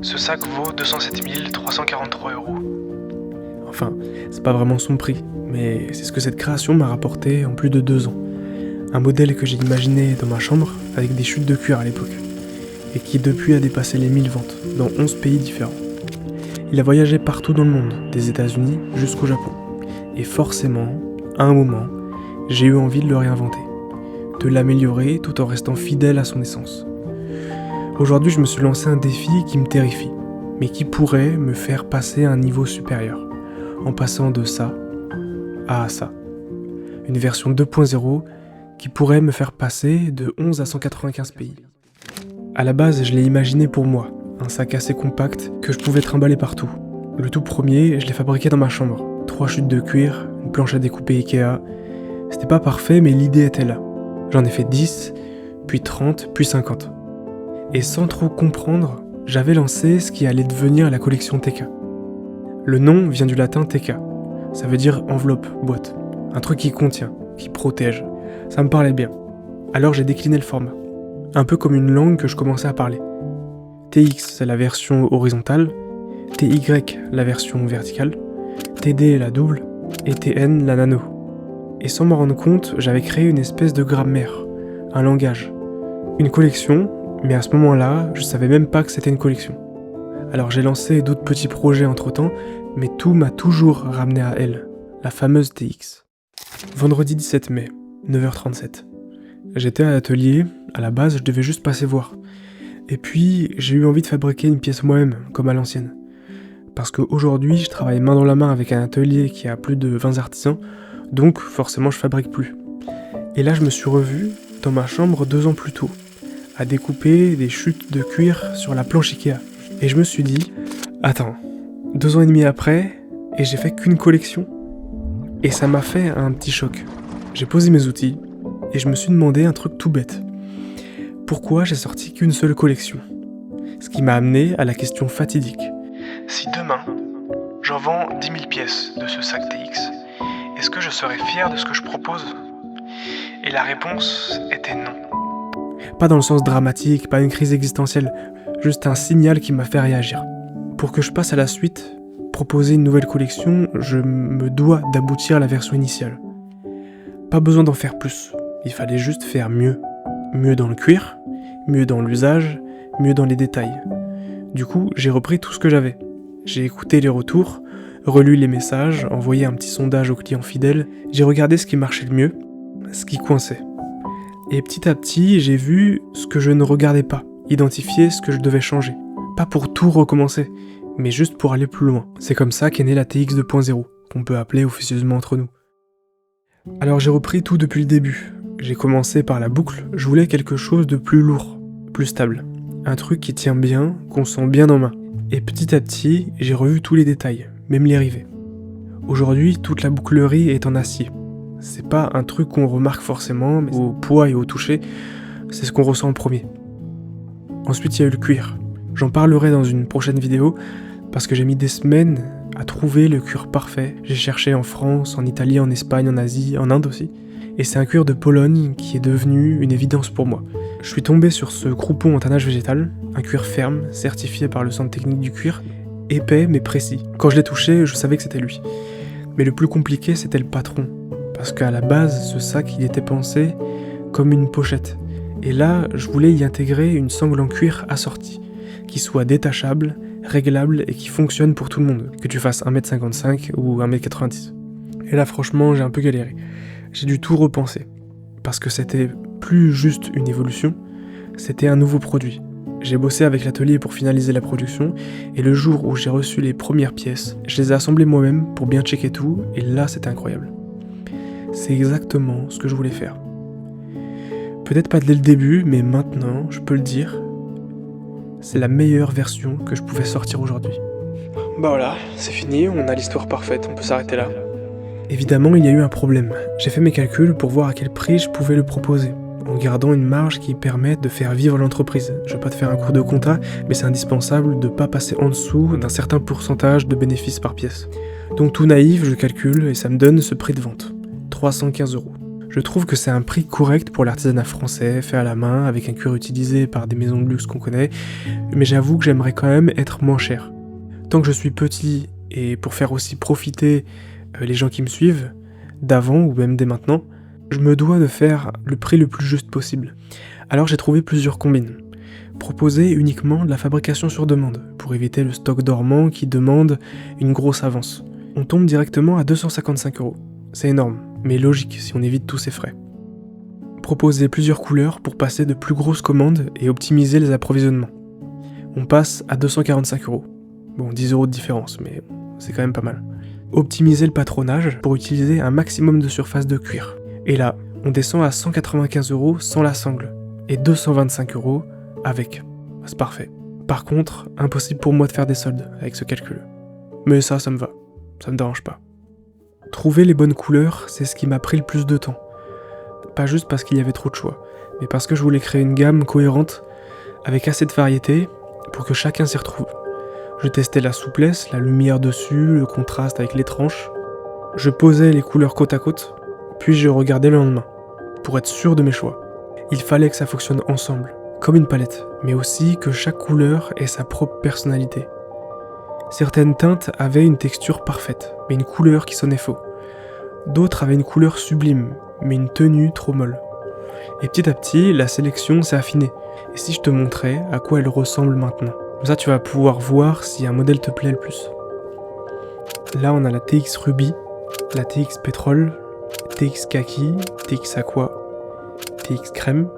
Ce sac vaut 207 343 €. Enfin, c'est pas vraiment son prix, mais c'est ce que cette création m'a rapporté en plus de 2 ans. Un modèle que j'ai imaginé dans ma chambre avec des chutes de cuir à l'époque, et qui depuis a dépassé les 1000 ventes, dans 11 pays différents. Il a voyagé partout dans le monde, des États-Unis jusqu'au Japon. Et forcément, à un moment, j'ai eu envie de le réinventer, de l'améliorer tout en restant fidèle à son essence. Aujourd'hui, je me suis lancé un défi qui me terrifie, mais qui pourrait me faire passer à un niveau supérieur, en passant de ça à ça. Une version 2.0 qui pourrait me faire passer de 11 à 195 pays. À la base, je l'ai imaginé pour moi, un sac assez compact que je pouvais trimballer partout. Le tout premier, je l'ai fabriqué dans ma chambre. 3 chutes de cuir, une planche à découper Ikea. C'était pas parfait, mais l'idée était là. J'en ai fait 10, puis 30, puis 50. Et sans trop comprendre, j'avais lancé ce qui allait devenir la collection TK. Le nom vient du latin TK. Ça veut dire enveloppe, boîte. Un truc qui contient, qui protège. Ça me parlait bien. Alors j'ai décliné le format. Un peu comme une langue que je commençais à parler. TX, c'est la version horizontale. TY, la version verticale. TD, la double. Et TN, la nano. Et sans m'en rendre compte, j'avais créé une espèce de grammaire. Un langage. Une collection, mais à ce moment-là, je savais même pas que c'était une collection. Alors j'ai lancé d'autres petits projets entre-temps, mais tout m'a toujours ramené à elle, la fameuse TX. Vendredi 17 mai, 9h37. J'étais à l'atelier, à la base je devais juste passer voir. Et puis j'ai eu envie de fabriquer une pièce moi-même, comme à l'ancienne. Parce qu'aujourd'hui je travaille main dans la main avec un atelier qui a plus de 20 artisans, donc forcément je fabrique plus. Et là je me suis revu dans ma chambre 2 ans plus tôt, à découper des chutes de cuir sur la planche Ikea. Et je me suis dit, attends, 2 ans et demi après, et j'ai fait qu'une collection. Et ça m'a fait un petit choc. J'ai posé mes outils, et je me suis demandé un truc tout bête. Pourquoi j'ai sorti qu'une seule collection ? Ce qui m'a amené à la question fatidique. Si demain, j'en vends 10 000 pièces de ce sac TX, est-ce que je serais fier de ce que je propose ? Et la réponse était non. Pas dans le sens dramatique, pas une crise existentielle, juste un signal qui m'a fait réagir. Pour que je passe à la suite, proposer une nouvelle collection, je me dois d'aboutir à la version initiale. Pas besoin d'en faire plus, il fallait juste faire mieux. Mieux dans le cuir, mieux dans l'usage, mieux dans les détails. Du coup, j'ai repris tout ce que j'avais. J'ai écouté les retours, relu les messages, envoyé un petit sondage aux clients fidèles, j'ai regardé ce qui marchait le mieux, ce qui coinçait. Et petit à petit, j'ai vu ce que je ne regardais pas, identifier ce que je devais changer. Pas pour tout recommencer, mais juste pour aller plus loin. C'est comme ça qu'est née la TX 2.0, qu'on peut appeler officieusement entre nous. Alors j'ai repris tout depuis le début. J'ai commencé par la boucle, je voulais quelque chose de plus lourd, plus stable. Un truc qui tient bien, qu'on sent bien en main. Et petit à petit, j'ai revu tous les détails, même les rivets. Aujourd'hui, toute la bouclerie est en acier. C'est pas un truc qu'on remarque forcément, mais au poids et au toucher, c'est ce qu'on ressent en premier. Ensuite, il y a eu le cuir. J'en parlerai dans une prochaine vidéo, parce que j'ai mis des semaines à trouver le cuir parfait. J'ai cherché en France, en Italie, en Espagne, en Asie, en Inde aussi. Et c'est un cuir de Pologne qui est devenu une évidence pour moi. Je suis tombé sur ce croupon en tannage végétal, un cuir ferme, certifié par le centre technique du cuir, épais mais précis. Quand je l'ai touché, je savais que c'était lui. Mais le plus compliqué, c'était le patron. Parce qu'à la base, ce sac, il était pensé comme une pochette. Et là, je voulais y intégrer une sangle en cuir assortie, qui soit détachable, réglable et qui fonctionne pour tout le monde, que tu fasses 1m55 ou 1m90. Et là, franchement, j'ai un peu galéré. J'ai dû tout repenser. Parce que c'était plus juste une évolution, c'était un nouveau produit. J'ai bossé avec l'atelier pour finaliser la production, et le jour où j'ai reçu les premières pièces, je les ai assemblées moi-même pour bien checker tout, et là, c'était incroyable. C'est exactement ce que je voulais faire. Peut-être pas dès le début, mais maintenant, je peux le dire, c'est la meilleure version que je pouvais sortir aujourd'hui. Bah voilà, c'est fini, on a l'histoire parfaite, on peut s'arrêter là. Évidemment, il y a eu un problème. J'ai fait mes calculs pour voir à quel prix je pouvais le proposer, en gardant une marge qui permette de faire vivre l'entreprise. Je vais pas te faire un cours de compta, mais c'est indispensable de pas passer en dessous d'un certain pourcentage de bénéfices par pièce. Donc tout naïf, je calcule et ça me donne ce prix de vente. 315 €. Je trouve que c'est un prix correct pour l'artisanat français, fait à la main, avec un cuir utilisé par des maisons de luxe qu'on connaît, mais j'avoue que j'aimerais quand même être moins cher. Tant que je suis petit, et pour faire aussi profiter les gens qui me suivent, d'avant ou même dès maintenant, je me dois de faire le prix le plus juste possible. Alors j'ai trouvé plusieurs combines. Proposer uniquement de la fabrication sur demande, pour éviter le stock dormant qui demande une grosse avance. On tombe directement à 255€. C'est énorme, mais logique si on évite tous ces frais. Proposer plusieurs couleurs pour passer de plus grosses commandes et optimiser les approvisionnements. On passe à 245€. Bon, 10€ de différence, mais c'est quand même pas mal. Optimiser le patronage pour utiliser un maximum de surface de cuir. Et là, on descend à 195€ sans la sangle, et 225€ avec. C'est parfait. Par contre, impossible pour moi de faire des soldes avec ce calcul. Mais ça me va. Ça me dérange pas. Trouver les bonnes couleurs, c'est ce qui m'a pris le plus de temps. Pas juste parce qu'il y avait trop de choix, mais parce que je voulais créer une gamme cohérente, avec assez de variété, pour que chacun s'y retrouve. Je testais la souplesse, la lumière dessus, le contraste avec les tranches. Je posais les couleurs côte à côte, puis je regardais le lendemain, pour être sûr de mes choix. Il fallait que ça fonctionne ensemble, comme une palette, mais aussi que chaque couleur ait sa propre personnalité. Certaines teintes avaient une texture parfaite, mais une couleur qui sonnait faux. D'autres avaient une couleur sublime, mais une tenue trop molle. Et petit à petit, la sélection s'est affinée. Et si je te montrais à quoi elle ressemble maintenant? Comme ça, tu vas pouvoir voir si un modèle te plaît le plus. Là, on a la TX Ruby, la TX Pétrole, TX Kaki, TX Aqua, TX Crème,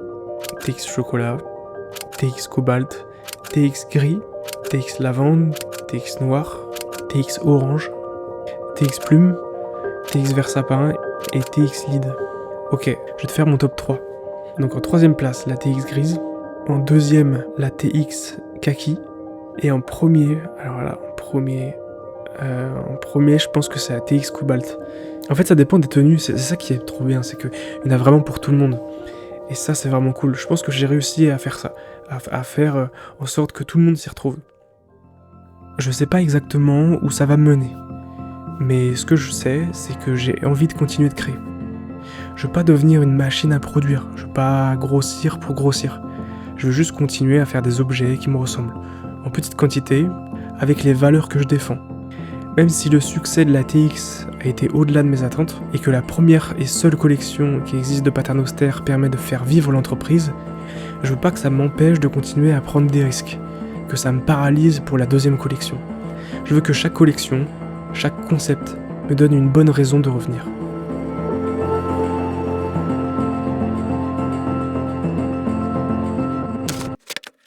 TX Chocolat, TX Cobalt, TX Gris, TX Lavande, TX Noir, TX Orange, TX Plume, TX Vert Sapin et TX Lead. Ok, je vais te faire mon top 3. Donc en troisième place, la TX Grise. En deuxième, la TX Kaki. Et en premier, alors là, en premier, je pense que c'est la TX Cobalt. En fait, ça dépend des tenues, c'est ça qui est trop bien, c'est qu'il y en a vraiment pour tout le monde. Et ça, c'est vraiment cool. Je pense que j'ai réussi à faire ça, à faire en sorte que tout le monde s'y retrouve. Je sais pas exactement où ça va me mener, mais ce que je sais, c'est que j'ai envie de continuer de créer. Je veux pas devenir une machine à produire, je veux pas grossir pour grossir. Je veux juste continuer à faire des objets qui me ressemblent, en petite quantité, avec les valeurs que je défends. Même si le succès de la TX a été au-delà de mes attentes, et que la première et seule collection qui existe de Paternoster permet de faire vivre l'entreprise, je veux pas que ça m'empêche de continuer à prendre des risques, que ça me paralyse pour la deuxième collection. Je veux que chaque collection, chaque concept, me donne une bonne raison de revenir.